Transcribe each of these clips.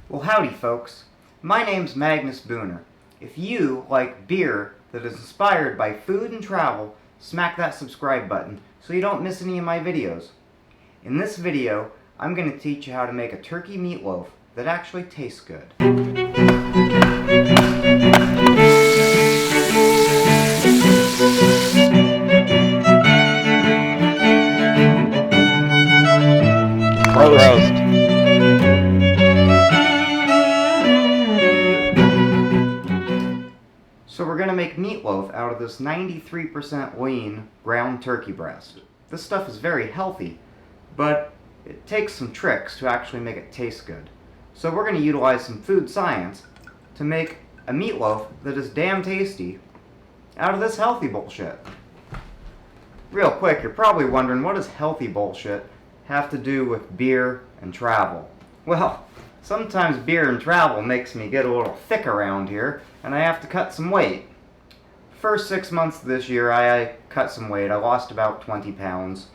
Well, howdy folks. My name's Magnus Booner. If you like beer that is inspired by food and travel, smack that subscribe button so you don't miss any of my videos. In this video, I'm going to teach you how to make a turkey meatloaf that actually tastes good. Roast. So we're going to make meatloaf out of this 93% lean ground turkey breast. This stuff is very healthy, but it takes some tricks to actually make it taste good. So we're going to utilize some food science to make a meatloaf that is damn tasty out of this healthy bullshit. Real quick, you're probably wondering, what does healthy bullshit have to do with beer and travel? Well, sometimes beer and travel makes me get a little thick around here, and I have to cut some weight. First 6 months of this year, I cut some weight. I lost about 20 pounds.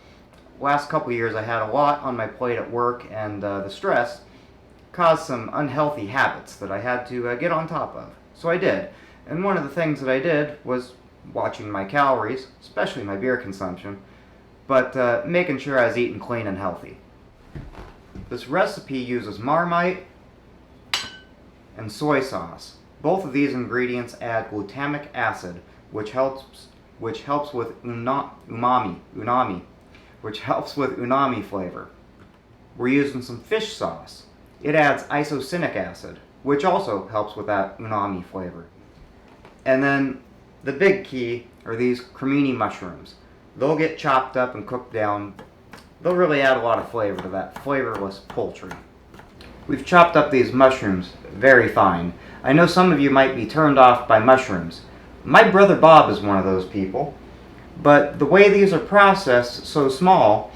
Last couple years, I had a lot on my plate at work, and the stress caused some unhealthy habits that I had to get on top of. So I did. And one of the things that I did was watching my calories, especially my beer consumption, but making sure I was eating clean and healthy. This recipe uses Marmite and soy sauce. Both of these ingredients add glutamic acid, which helps with unami flavor. We're using some fish sauce. It adds isocyanuric acid, which also helps with that umami flavor. And then the big key are these Cremini mushrooms. They'll get chopped up and cooked down. They'll really add a lot of flavor to that flavorless poultry. We've chopped up these mushrooms very fine. I know some of you might be turned off by mushrooms. My brother Bob is one of those people. But the way these are processed so small,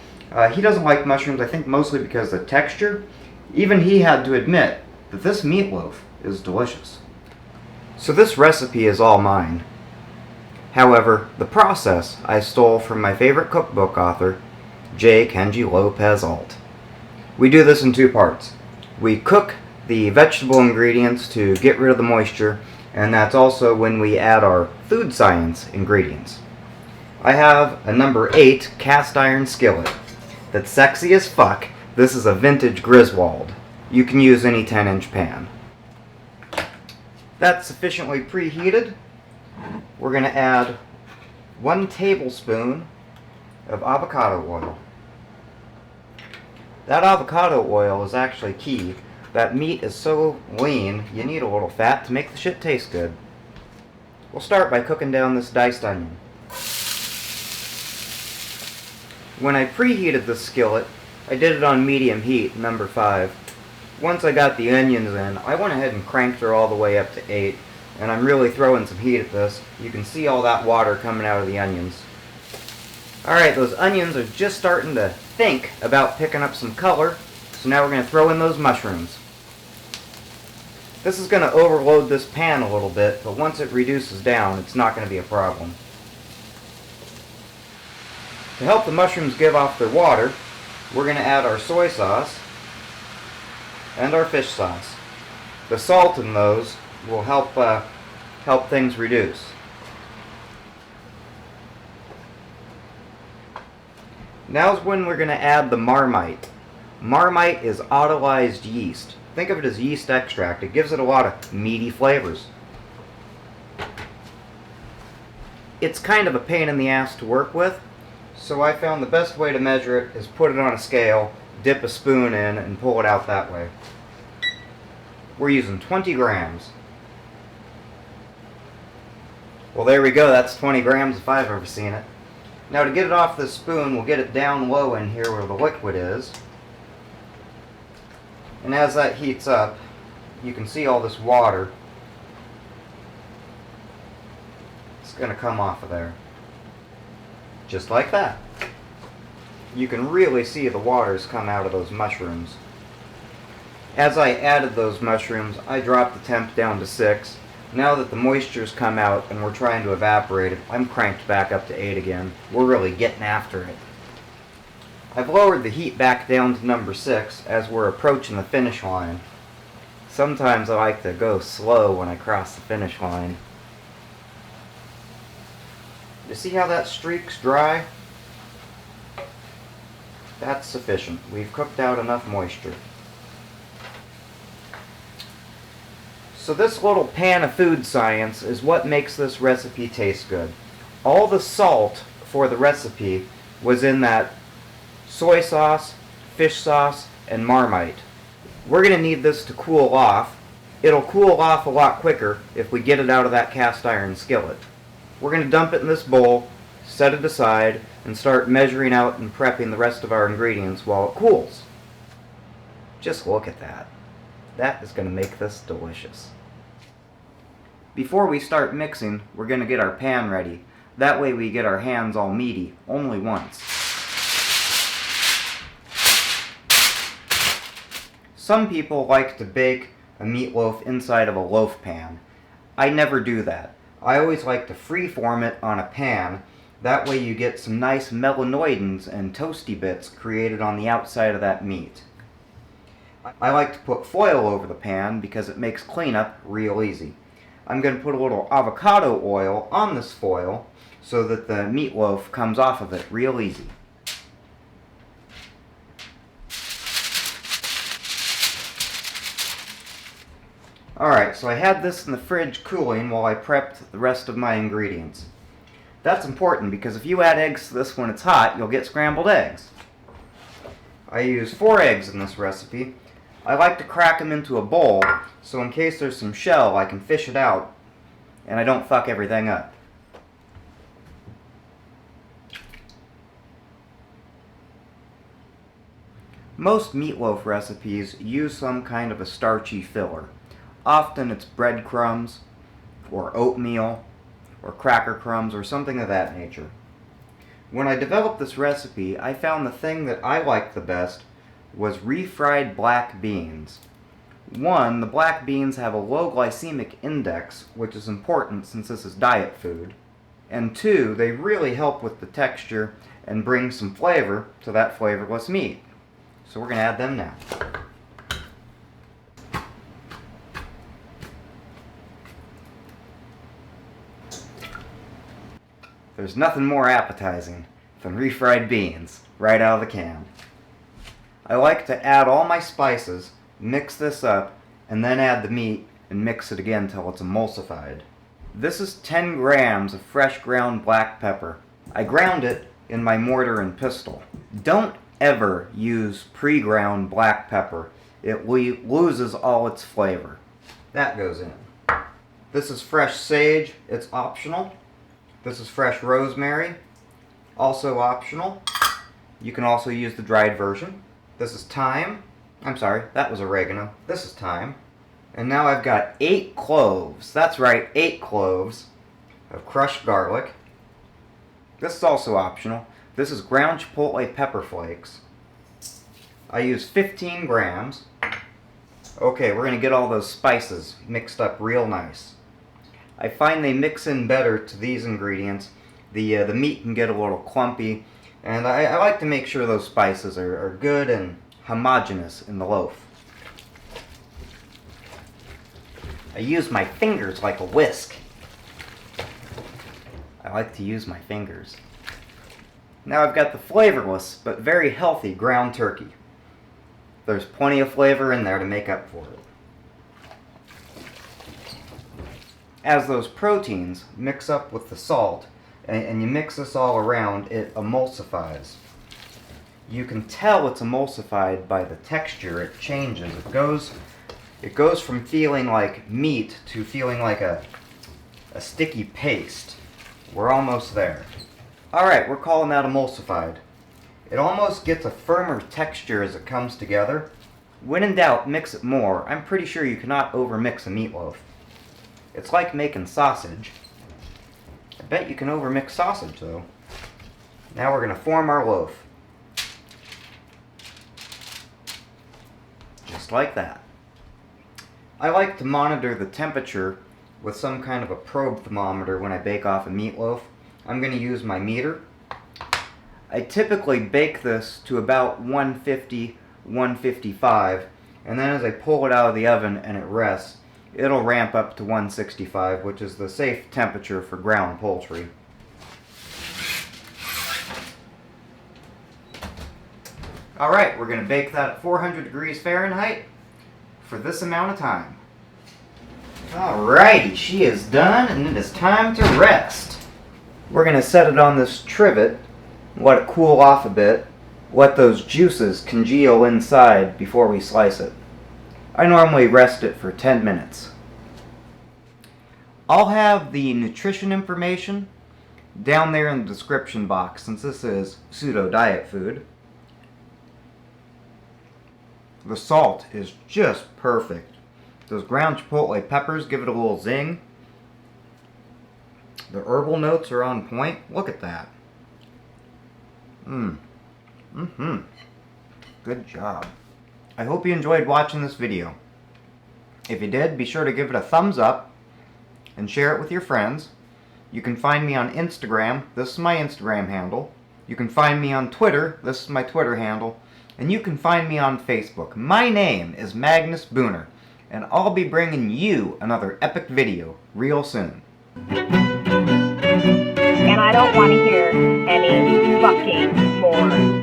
he doesn't like mushrooms, I think mostly because of the texture. Even he had to admit that this meatloaf is delicious. So this recipe is all mine. However, the process I stole from my favorite cookbook author, J. Kenji Lopez Alt. We do this in two parts. We cook the vegetable ingredients to get rid of the moisture, and that's also when we add our food science ingredients. I have a number 8 cast iron skillet that's sexy as fuck. This is a vintage Griswold. You can use any 10-inch pan. That's sufficiently preheated. We're going to add 1 tablespoon of avocado oil. That avocado oil is actually key. That meat is so lean, you need a little fat to make the shit taste good. We'll start by cooking down this diced onion. When I preheated the skillet, I did it on medium heat, number 5. Once I got the onions in, I went ahead and cranked her all the way up to 8, and I'm really throwing some heat at this. You can see all that water coming out of the onions. Alright, those onions are just starting to think about picking up some color, so now we're going to throw in those mushrooms. This is going to overload this pan a little bit, but once it reduces down, it's not going to be a problem. To help the mushrooms give off their water, we're going to add our soy sauce and our fish sauce. The salt in those will help things reduce. Now's when we're going to add the Marmite. Marmite is autolyzed yeast. Think of it as yeast extract. It gives it a lot of meaty flavors. It's kind of a pain in the ass to work with, so I found the best way to measure it is put it on a scale, dip a spoon in, and pull it out that way. We're using 20 grams. Well, there we go. That's 20 grams if I've ever seen it. Now to get it off the spoon, we'll get it down low in here where the liquid is. And as that heats up, you can see all this water. It's going to come off of there. Just like that. You can really see the waters come out of those mushrooms. As I added those mushrooms, I dropped the temp down to 6. Now that the moisture's come out and we're trying to evaporate it, I'm cranked back up to 8 again. We're really getting after it. I've lowered the heat back down to number 6 as we're approaching the finish line. Sometimes I like to go slow when I cross the finish line. You see how that streak's dry? That's sufficient. We've cooked out enough moisture. So this little pan of food science is what makes this recipe taste good. All the salt for the recipe was in that soy sauce, fish sauce, and Marmite. We're going to need this to cool off. It'll cool off a lot quicker if we get it out of that cast iron skillet. We're going to dump it in this bowl, set it aside, and start measuring out and prepping the rest of our ingredients while it cools. Just look at that. That is going to make this delicious. Before we start mixing, we're going to get our pan ready. That way we get our hands all meaty, only once. Some people like to bake a meatloaf inside of a loaf pan. I never do that. I always like to freeform it on a pan. That way you get some nice melanoidins and toasty bits created on the outside of that meat. I like to put foil over the pan because it makes cleanup real easy. I'm going to put a little avocado oil on this foil so that the meatloaf comes off of it real easy. Alright, so I had this in the fridge cooling while I prepped the rest of my ingredients. That's important because if you add eggs to this when it's hot, you'll get scrambled eggs. I use 4 eggs in this recipe. I like to crack them into a bowl so in case there's some shell I can fish it out and I don't fuck everything up. Most meatloaf recipes use some kind of a starchy filler. Often it's breadcrumbs, or oatmeal, or cracker crumbs, or something of that nature. When I developed this recipe, I found the thing that I liked the best was refried black beans. One, the black beans have a low glycemic index, which is important since this is diet food. And 2, they really help with the texture and bring some flavor to that flavorless meat. So we're going to add them now. There's nothing more appetizing than refried beans right out of the can. I like to add all my spices, mix this up, and then add the meat and mix it again till it's emulsified. This is 10 grams of fresh ground black pepper. I ground it in my mortar and pestle. Don't ever use pre-ground black pepper. It loses all its flavor. That goes in. This is fresh sage. It's optional. This is fresh rosemary, also optional. You can also use the dried version. This is thyme. I'm sorry, that was oregano. This is thyme. And now I've got 8 cloves. That's right, 8 cloves of crushed garlic. This is also optional. This is ground chipotle pepper flakes. I use 15 grams. Okay, we're going to get all those spices mixed up real nice. I find they mix in better to these ingredients. The meat can get a little clumpy, and I like to make sure those spices are good and homogeneous in the loaf. I use my fingers like a whisk. I like to use my fingers. Now I've got the flavorless but very healthy ground turkey. There's plenty of flavor in there to make up for it. As those proteins mix up with the salt, and you mix this all around, it emulsifies. You can tell it's emulsified by the texture. It changes. It goes from feeling like meat to feeling like a sticky paste. We're almost there. Alright, we're calling that emulsified. It almost gets a firmer texture as it comes together. When in doubt, mix it more. I'm pretty sure you cannot overmix a meatloaf. It's like making sausage. I bet you can overmix sausage, though. Now we're going to form our loaf. Just like that. I like to monitor the temperature with some kind of a probe thermometer when I bake off a meatloaf. I'm going to use my meter. I typically bake this to about 150, 155, And then as I pull it out of the oven and it rests, it'll ramp up to 165, which is the safe temperature for ground poultry. Alright, we're going to bake that at 400 degrees Fahrenheit for this amount of time. Alrighty, she is done and it is time to rest. We're going to set it on this trivet, let it cool off a bit, let those juices congeal inside before we slice it. I normally rest it for 10 minutes. I'll have the nutrition information down there in the description box since this is pseudo-diet food. The salt is just perfect. Those ground chipotle peppers give it a little zing. The herbal notes are on point. Look at that. Good job. I hope you enjoyed watching this video. If you did, be sure to give it a thumbs up and share it with your friends. You can find me on Instagram. This is my Instagram handle. You can find me on Twitter. This is my Twitter handle. And you can find me on Facebook. My name is Magnus Booner, and I'll be bringing you another epic video real soon. And I don't want to hear any fucking more.